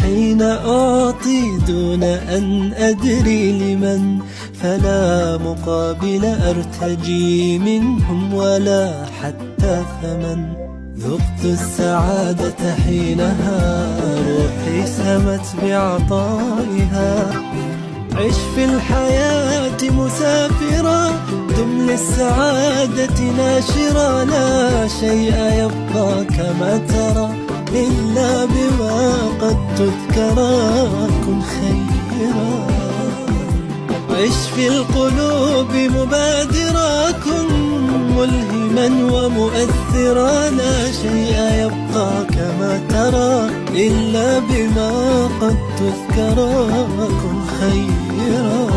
حين أعطي دون أن أدري لمن، فلا مقابل أرتجي منهم ولا حتى ثمن. ذقت السعادة حينها روحي سمت بعطائها. عش في الحياة مسافرا، دم للسعادة ناشرا. لا شيء يبقى كما ترى إلا بما قد تذكرا. كن خيرا، عش في القلوب مبادرا. كن ملهما ومؤثرا. لا شيء يبقى كما ترى إلا بما قد تذكرا. كن خيرا.